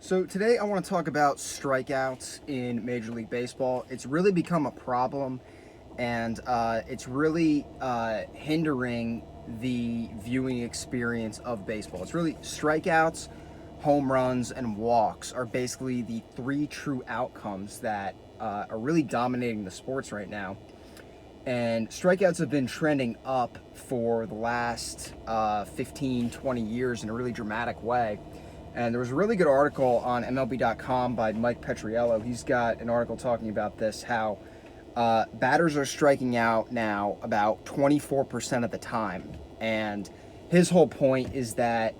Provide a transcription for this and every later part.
So today I want to talk about strikeouts in Major League Baseball. It's really become a problem, and it's really hindering the viewing experience of baseball. It's really strikeouts, home runs, and walks are basically the three true outcomes that are really dominating the sports right now. And strikeouts have been trending up for the last 15, 20 years in a really dramatic way. And there was a really good article on MLB.com by Mike Petriello. He's got an article talking about this, how batters are striking out now about 24% of the time. And his whole point is that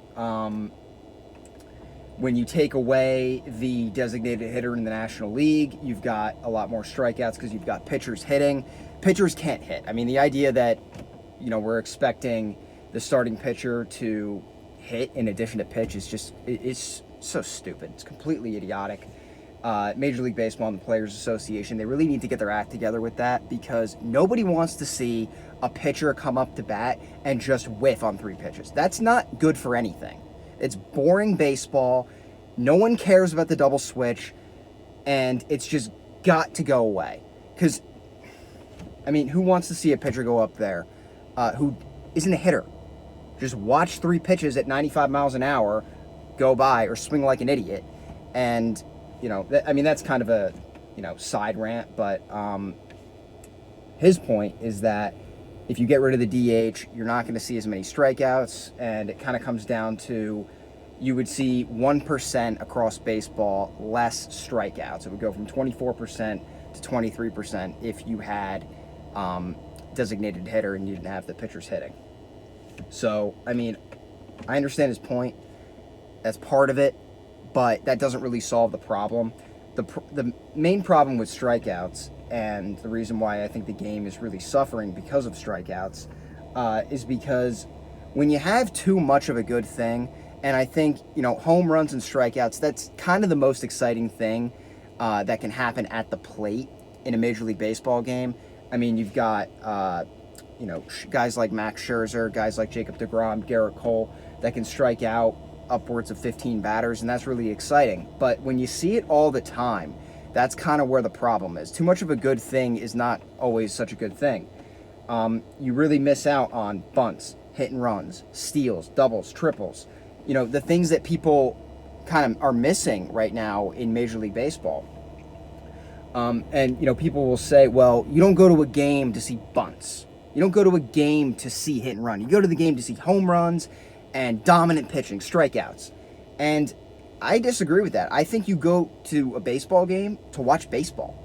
when you take away the designated hitter in the National League, you've got a lot more strikeouts because you've got pitchers hitting. Pitchers can't hit. I mean, the idea that, we're expecting the starting pitcher to hit in addition to pitch is just, it's so stupid. It's completely idiotic. Major League Baseball and the Players Association, they really need to get their act together with that, because nobody wants to see a pitcher come up to bat and just whiff on 3 pitches. That's not good for anything. It's boring baseball. No one cares about the double switch, and it's just got to go away. Because, who wants to see a pitcher go up there who isn't a hitter? Just watch 3 pitches at 95 miles an hour go by or swing like an idiot. And, that's kind of a, side rant. But his point is that if you get rid of the DH, you're not going to see as many strikeouts. And it kind of comes down to, you would see 1% across baseball less strikeouts. It would go from 24% to 23% if you had designated hitter and you didn't have the pitchers hitting. So, I understand his point. That's part of it, but that doesn't really solve the problem. The main problem with strikeouts, and the reason why I think the game is really suffering because of strikeouts, is because when you have too much of a good thing, and I think, home runs and strikeouts, that's kind of the most exciting thing that can happen at the plate in a Major League Baseball game. You've got guys like Max Scherzer, guys like Jacob deGrom, Garrett Cole, that can strike out upwards of 15 batters, and that's really exciting. But when you see it all the time, that's kind of where the problem is. Too much of a good thing is not always such a good thing. You really miss out on bunts, hit and runs, steals, doubles, triples. The things that people kind of are missing right now in Major League Baseball. And people will say, well, you don't go to a game to see bunts. You don't go to a game to see hit and run. You go to the game to see home runs and dominant pitching, strikeouts. And I disagree with that. I think you go to a baseball game to watch baseball.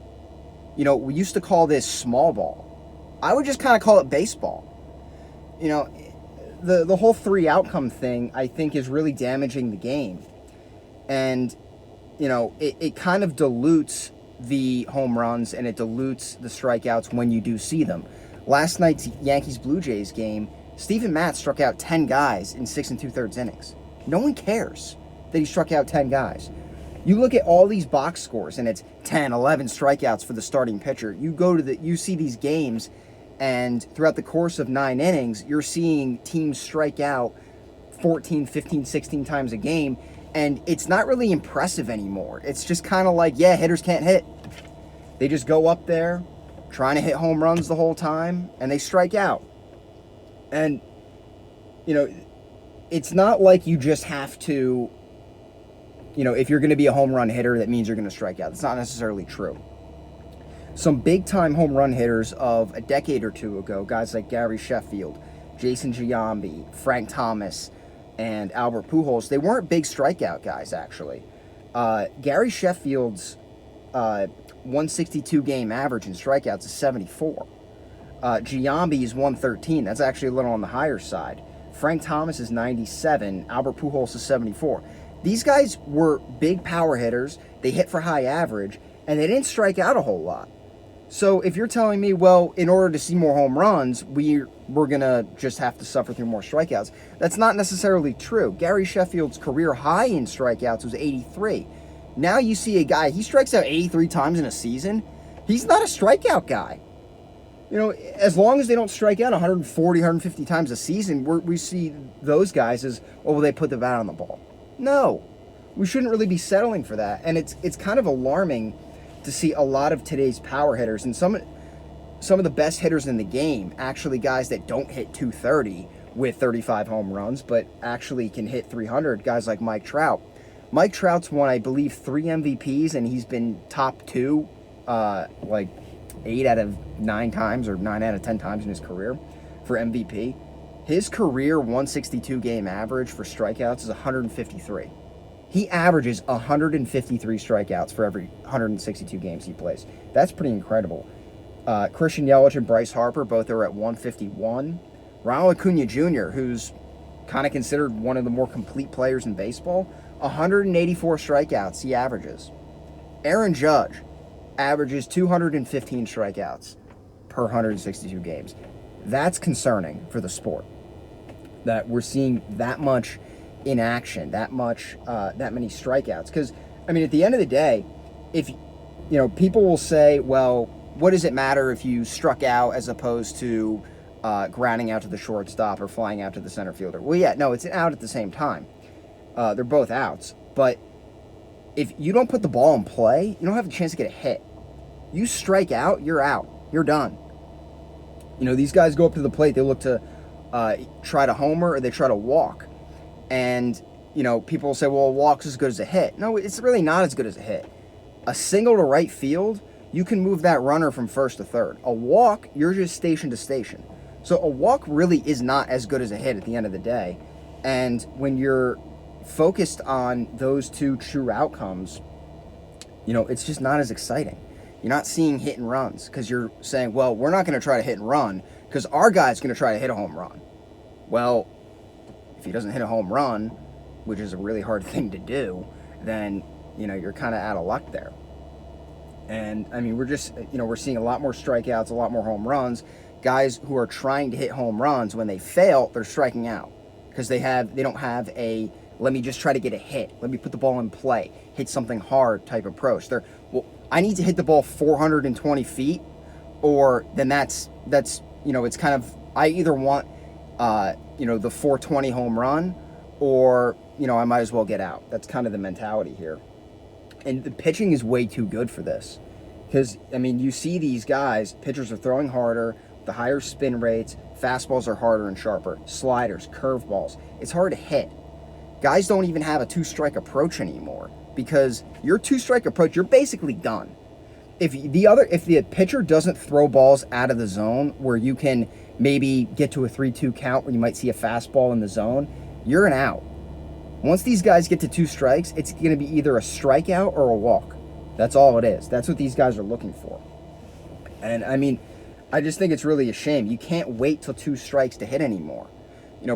We used to call this small ball. I would just kind of call it baseball. The whole 3 outcome thing, I think, is really damaging the game. And, it kind of dilutes the home runs and it dilutes the strikeouts when you do see them. Last night's Yankees-Blue Jays game, Steven Matz struck out 10 guys in 6 2/3 innings. No one cares that he struck out 10 guys. You look at all these box scores, and it's 10, 11 strikeouts for the starting pitcher. You see these games, and throughout the course of 9 innings, you're seeing teams strike out 14, 15, 16 times a game, and it's not really impressive anymore. It's just kind of like, yeah, hitters can't hit. They just go up there, trying to hit home runs the whole time, and they strike out. And, it's not like you just have to, if you're going to be a home run hitter, that means you're going to strike out. That's not necessarily true. Some big-time home run hitters of a decade or 2 ago, guys like Gary Sheffield, Jason Giambi, Frank Thomas, and Albert Pujols, they weren't big strikeout guys, actually. Gary Sheffield's 162 game average in strikeouts is 74. Giambi's 113. That's actually a little on the higher side. Frank Thomas is 97. Albert Pujols is 74. These guys were big power hitters. They hit for high average, and they didn't strike out a whole lot. So if you're telling me, well, in order to see more home runs, we're going to just have to suffer through more strikeouts, that's not necessarily true. Gary Sheffield's career high in strikeouts was 83. Now you see a guy, he strikes out 83 times in a season. He's not a strikeout guy. As long as they don't strike out 140, 150 times a season, we see those guys as, oh, well, they put the bat on the ball. No. We shouldn't really be settling for that. And it's kind of alarming to see a lot of today's power hitters and some of the best hitters in the game, actually guys that don't hit 230 with 35 home runs, but actually can hit 300, guys like Mike Trout. Mike Trout's won, I believe, 3 MVPs, and he's been top 2 like 8 out of 9 times or 9 out of 10 times in his career for MVP. His career 162 game average for strikeouts is 153. He averages 153 strikeouts for every 162 games he plays. That's pretty incredible. Christian Yelich and Bryce Harper both are at 151. Ronald Acuna Jr., who's kind of considered one of the more complete players in baseball, 184 strikeouts he averages. Aaron Judge averages 215 strikeouts per 162 games. That's concerning for the sport, that we're seeing that much inaction, that many strikeouts. Because, I mean, at the end of the day, if, people will say, well, what does it matter if you struck out as opposed to grounding out to the shortstop or flying out to the center fielder? Well, yeah, no, it's an out at the same time. They're both outs. But if you don't put the ball in play, you don't have a chance to get a hit. You strike out, you're out. You're done. These guys go up to the plate, they look to try to homer or they try to walk. And, people will say, well, a walk's as good as a hit. No, it's really not as good as a hit. A single to right field, you can move that runner from first to third. A walk, you're just station to station. So a walk really is not as good as a hit at the end of the day. And when you're focused on those two true outcomes, it's just not as exciting. You're not seeing hit and runs because you're saying, well, we're not going to try to hit and run because our guy's going to try to hit a home run. Well, if he doesn't hit a home run, which is a really hard thing to do, then, you're kind of out of luck there. And, I mean, we're just, we're seeing a lot more strikeouts, a lot more home runs. Guys who are trying to hit home runs, when they fail, they're striking out because they don't have a, let me just try to get a hit. Let me put the ball in play, hit something hard type approach. Well, I need to hit the ball 420 feet, or then that's it's kind of, I either want, the 420 home run, or, I might as well get out. That's kind of the mentality here. And the pitching is way too good for this. Because, I mean, you see these guys, pitchers are throwing harder, the higher spin rates, fastballs are harder and sharper, sliders, curveballs. It's hard to hit. Guys don't even have a 2-strike approach anymore, because your 2-strike approach, you're basically done. If the pitcher doesn't throw balls out of the zone where you can maybe get to a 3-2 count where you might see a fastball in the zone, you're an out. Once these guys get to 2 strikes, it's going to be either a strikeout or a walk. That's all it is. That's what these guys are looking for. And, I mean, I just think it's really a shame. You can't wait till 2 strikes to hit anymore.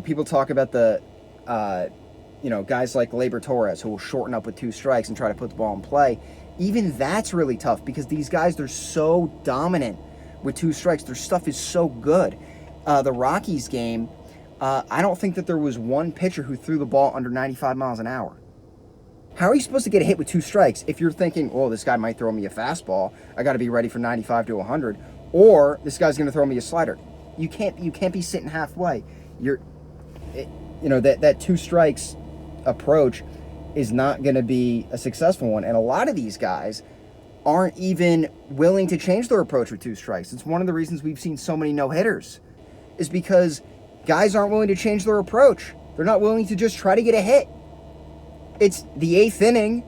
People talk about the, guys like Gleyber Torres who will shorten up with 2 strikes and try to put the ball in play. Even that's really tough because these guys, they're so dominant with 2 strikes. Their stuff is so good. The Rockies game, I don't think that there was one pitcher who threw the ball under 95 miles an hour. How are you supposed to get a hit with 2 strikes if you're thinking, oh, this guy might throw me a fastball, I got to be ready for 95 to 100, or this guy's going to throw me a slider? You can't be sitting halfway. That 2 strikes approach is not going to be a successful one. And a lot of these guys aren't even willing to change their approach with 2 strikes. It's one of the reasons we've seen so many no-hitters, is because guys aren't willing to change their approach. They're not willing to just try to get a hit. It's the 8th inning,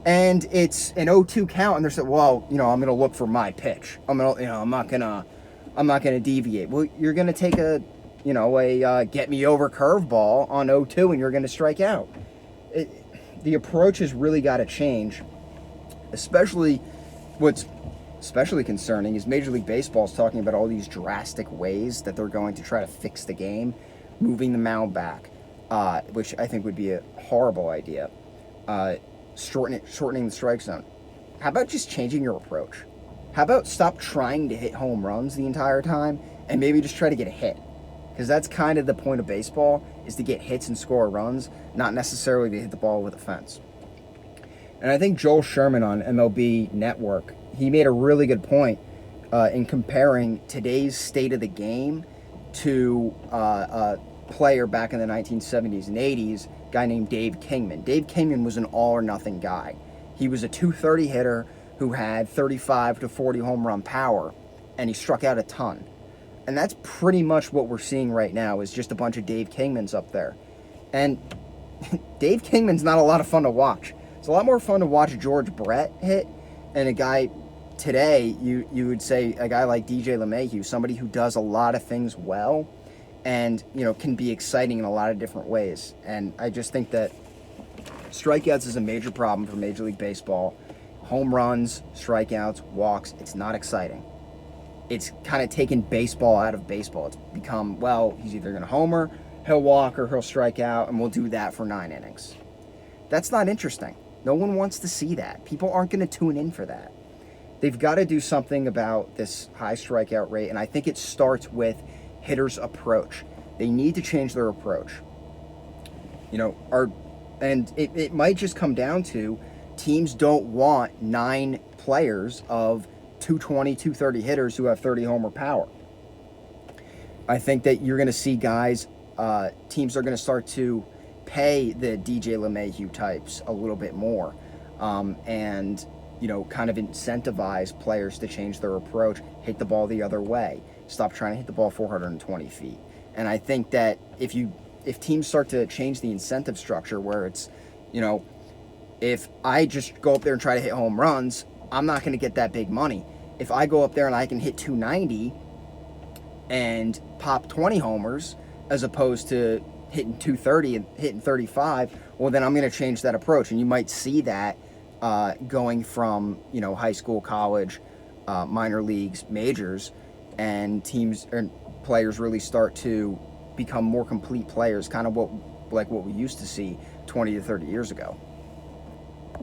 and it's an 0-2 count, and they're saying, well, I'm going to look for my pitch. I'm not going to deviate. Well, you're going to take a get me over curveball on 0-2, and you're going to strike out. The approach has really got to change. Especially, what's especially concerning is Major League Baseball is talking about all these drastic ways that they're going to try to fix the game, moving the mound back, which I think would be a horrible idea. Shortening the strike zone. How about just changing your approach? How about stop trying to hit home runs the entire time and maybe just try to get a hit? Because that's kind of the point of baseball, is to get hits and score runs, not necessarily to hit the ball with a fence. And I think Joel Sherman on MLB Network, he made a really good point in comparing today's state of the game to a player back in the 1970s and 80s guy named Dave Kingman. Dave Kingman was an all-or-nothing guy. He was a 230 hitter who had 35 to 40 home run power, and he struck out a ton. And that's pretty much what we're seeing right now, is just a bunch of Dave Kingmans up there. And Dave Kingman's not a lot of fun to watch. It's a lot more fun to watch George Brett hit, and a guy today, you would say a guy like DJ LeMahieu, somebody who does a lot of things well and, can be exciting in a lot of different ways. And I just think that strikeouts is a major problem for Major League Baseball. Home runs, strikeouts, walks, it's not exciting. It's kind of taken baseball out of baseball. It's become, well, he's either going to homer, he'll walk, or he'll strike out, and we'll do that for 9 innings. That's not interesting. No one wants to see that. People aren't going to tune in for that. They've got to do something about this high strikeout rate, and I think it starts with hitters' approach. They need to change their approach. And it might just come down to teams don't want 9 players of 220, 230 hitters who have 30 homer power. I think that you're going to see guys, teams are going to start to pay the DJ LeMahieu types a little bit more, and kind of incentivize players to change their approach, hit the ball the other way, stop trying to hit the ball 420 feet. And I think that if teams start to change the incentive structure where it's, if I just go up there and try to hit home runs, I'm not going to get that big money. If I go up there and I can hit 290 and pop 20 homers as opposed to hitting 230 and hitting 35, well, then I'm going to change that approach. And you might see that going from, high school, college, minor leagues, majors, and teams and players really start to become more complete players, kind of what we used to see 20 to 30 years ago.